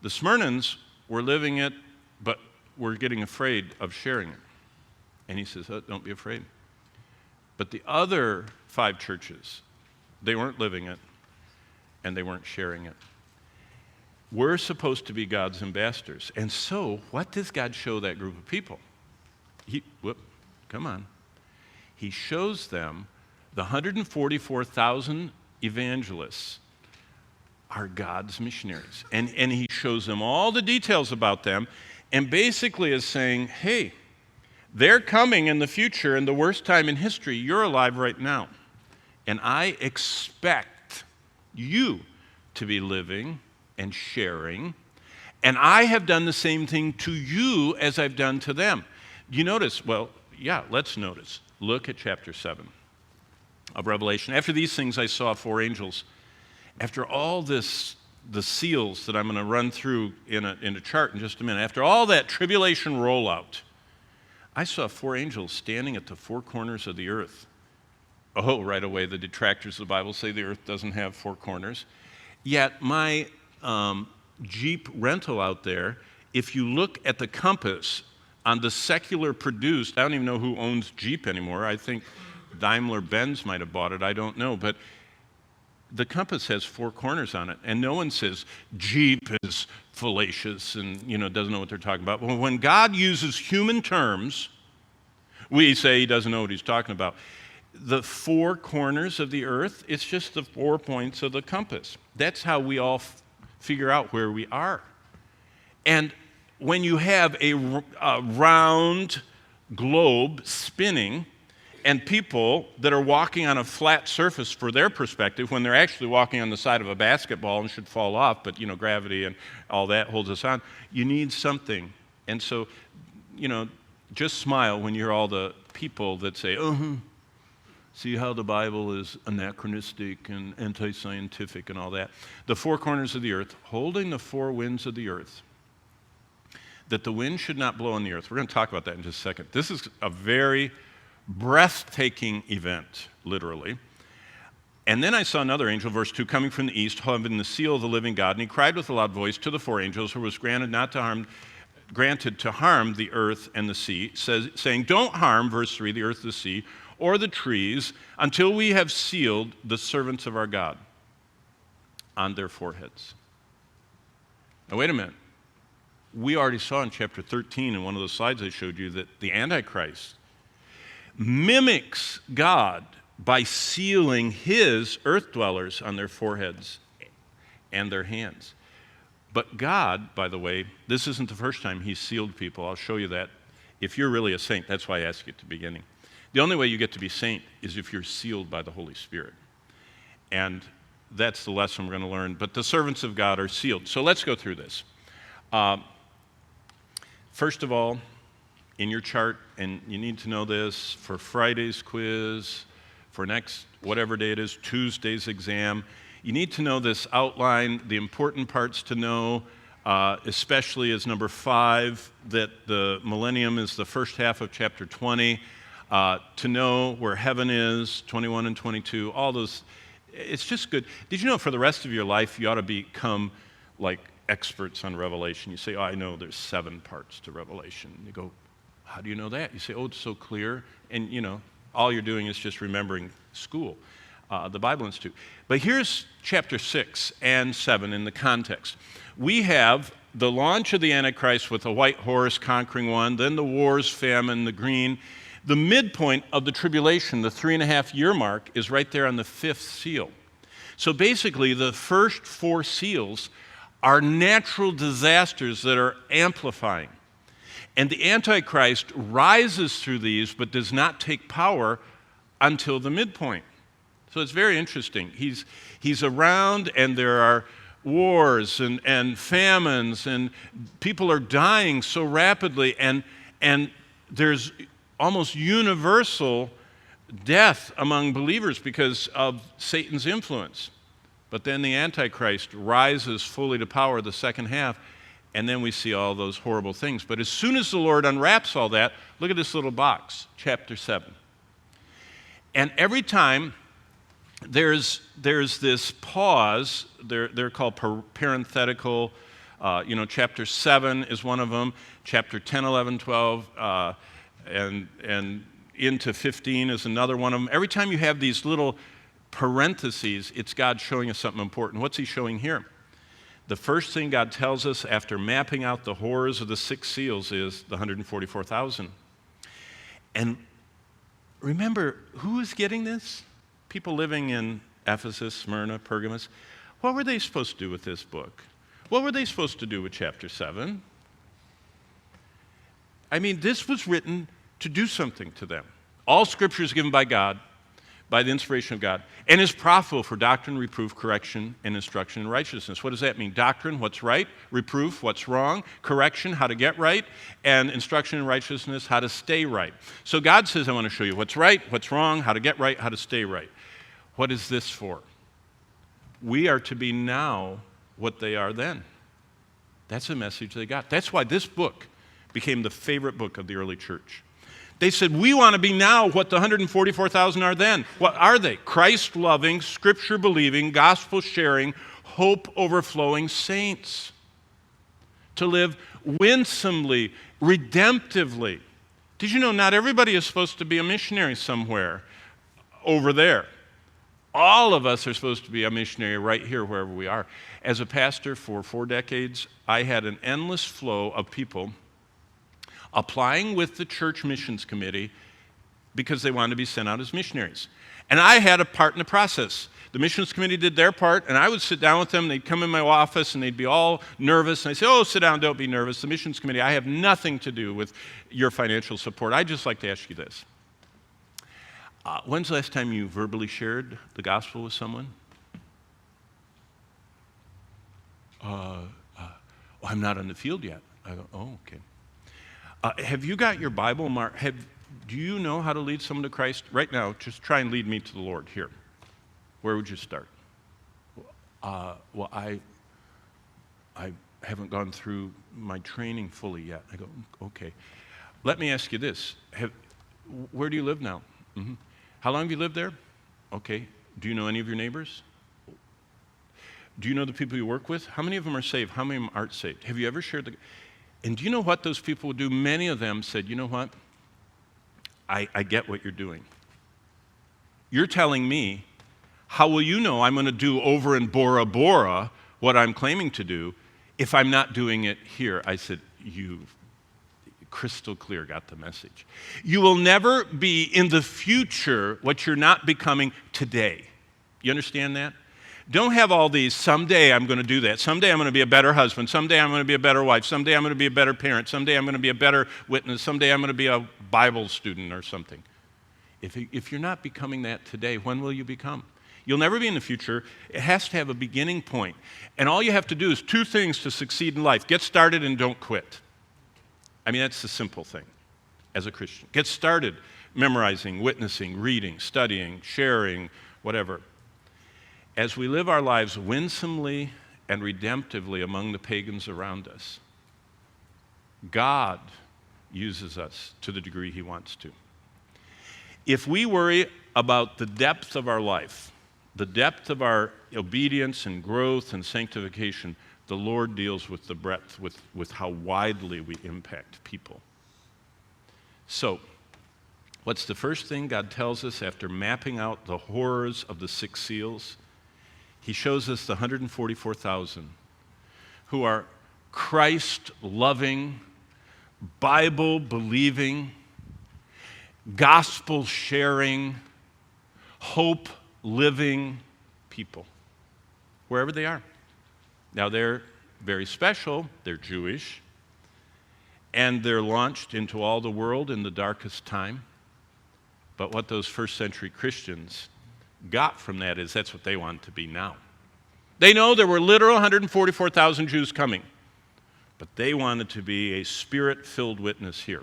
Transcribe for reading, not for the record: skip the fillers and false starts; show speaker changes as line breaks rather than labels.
The Smyrnans were living it, but were getting afraid of sharing it. And he says, oh, don't be afraid. But the other 5 churches, they weren't living it, and they weren't sharing it. We're supposed to be God's ambassadors. And so, what does God show that group of people? Come on. He shows them the 144,000 evangelists are God's missionaries. And he shows them all the details about them, and basically is saying, hey, they're coming in the future, and the worst time in history, you're alive right now. And I expect you to be living and sharing, and I have done the same thing to you as I've done to them. You notice? Well, yeah, let's notice. Look at chapter 7 of Revelation. After these things I saw 4 angels. After all this, the seals that I'm going to run through in a chart in just a minute, after all that tribulation rollout, I saw 4 angels standing at the 4 corners of the earth. Oh, right away, the detractors of the Bible say the earth doesn't have 4 corners. Yet my Jeep rental out there, if you look at the compass on the secular produced, I don't even know who owns Jeep anymore. I think Daimler-Benz might have bought it. I don't know. But the compass has 4 corners on it, and no one says Jeep is fallacious and doesn't know what they're talking about. Well, when God uses human terms, we say he doesn't know what he's talking about. The 4 corners of the earth, it's just the 4 points of the compass. That's how we all figure out where we are. And when you have a round globe spinning, and people that are walking on a flat surface for their perspective, when they're actually walking on the side of a basketball and should fall off, but gravity and all that holds us on, you need something. And so, just smile when you hear all the people that say, see how the Bible is anachronistic and anti-scientific and all that. The 4 corners of the earth, holding the 4 winds of the earth, that the wind should not blow on the earth. We're going to talk about that in just a second. This is a very breathtaking event, literally. And then I saw another angel, verse 2, coming from the east, having the seal of the living God, and he cried with a loud voice to the 4 angels who was granted to harm the earth and the sea, saying, don't harm, verse 3, the earth, the sea, or the trees, until we have sealed the servants of our God on their foreheads. Now wait a minute. We already saw in chapter 13 in one of the slides I showed you that the Antichrist mimics God by sealing his earth dwellers on their foreheads and their hands. But God, by the way, this isn't the first time he's sealed people. I'll show you that. If you're really a saint, that's why I asked you at the beginning. The only way you get to be saint is if you're sealed by the Holy Spirit. And that's the lesson we're going to learn. But the servants of God are sealed. So let's go through this. First of all, in your chart, and you need to know this for Friday's quiz, for next, whatever day it is, Tuesday's exam, you need to know this outline, the important parts to know, especially as number 5, that the millennium is the first half of chapter 20, to know where heaven is, 21 and 22, all those. It's just good. Did you know for the rest of your life you ought to become like experts on Revelation? You say, oh, I know there's 7 parts to Revelation. You go, how do you know that? You say, oh, it's so clear. And, all you're doing is just remembering school, the Bible Institute. But here's chapter 6 and 7 in the context. We have the launch of the Antichrist with a white horse conquering one, then the wars, famine, the green. The midpoint of the tribulation, the 3.5-year mark, is right there on the 5th seal. So basically, the first 4 seals are natural disasters that are amplifying. And the Antichrist rises through these, but does not take power until the midpoint. So it's very interesting. He's around, and there are wars and famines, and people are dying so rapidly, and there's almost universal death among believers because of Satan's influence. But then the Antichrist rises fully to power the second half, and then we see all those horrible things. But as soon as the Lord unwraps all that, look at this little box, chapter 7. And every time there's this pause, they're called parenthetical Chapter 7 is one of them. Chapter 10, 11, 12, and into 15 is another one of them. Every time you have these little parentheses, it's God showing us something important. What's he showing here? The first thing God tells us after mapping out the horrors of the 6 seals is the 144,000. And remember, who is getting this? People living in Ephesus, Smyrna, Pergamos. What were they supposed to do with this book? What were they supposed to do with chapter 7? I mean, this was written to do something to them. All Scripture is given by God, by the inspiration of God, and is profitable for doctrine, reproof, correction, and instruction in righteousness. What does that mean? Doctrine, what's right; reproof, what's wrong; correction, how to get right; and instruction in righteousness, how to stay right. So God says, I want to show you what's right, what's wrong, how to get right, how to stay right. What is this for? We are to be now what they are then. That's the message they got. That's why this book became the favorite book of the early church. They said, we want to be now what the 144,000 are then. What are they? Christ-loving, Scripture-believing, gospel-sharing, hope-overflowing saints. To live winsomely, redemptively. Did you know not everybody is supposed to be a missionary somewhere over there? All of us are supposed to be a missionary right here, wherever we are. As a pastor for 4 decades, I had an endless flow of people applying with the church missions committee because they wanted to be sent out as missionaries. And I had a part in the process. The missions committee did their part, and I would sit down with them. They'd come in my office, and they'd be all nervous. And I'd say, oh, sit down, don't be nervous. The missions committee, I have nothing to do with your financial support. I'd just like to ask you this. When's the last time you verbally shared the gospel with someone? I'm not on the field yet. I go, oh, okay. Have you got your Bible marked? Do you know how to lead someone to Christ? Right now, just try and lead me to the Lord here. Where would you start? Well, I haven't gone through my training fully yet. I go, okay. Let me ask you this. Where do you live now? Mm-hmm. How long have you lived there? Okay. Do you know any of your neighbors? Do you know the people you work with? How many of them are saved? How many of them aren't saved? Have you ever shared the... And do you know what those people would do? Many of them said, you know what? I get what you're doing. You're telling me, how will you know I'm going to do over in Bora Bora what I'm claiming to do if I'm not doing it here? I said, you crystal clear got the message. You will never be in the future what you're not becoming today. You understand that? Don't have all these, someday I'm going to do that. Someday I'm going to be a better husband. Someday I'm going to be a better wife. Someday I'm going to be a better parent. Someday I'm going to be a better witness. Someday I'm going to be a Bible student or something. If you're not becoming that today, when will you become? You'll never be in the future. It has to have a beginning point. And all you have to do is 2 things to succeed in life. Get started and don't quit. I mean, that's the simple thing as a Christian. Get started memorizing, witnessing, reading, studying, sharing, whatever. As we live our lives winsomely and redemptively among the pagans around us, God uses us to the degree he wants to. If we worry about the depth of our life, the depth of our obedience and growth and sanctification, the Lord deals with the breadth, with how widely we impact people. So, what's the first thing God tells us after mapping out the horrors of the 6 seals? He shows us the 144,000 who are Christ-loving, Bible-believing, gospel-sharing, hope-living people, wherever they are. Now, they're very special. They're Jewish, and they're launched into all the world in the darkest time. But what those first-century Christians got from that is that's what they want to be now. They know there were literal 144,000 Jews coming, but they wanted to be a spirit-filled witness here.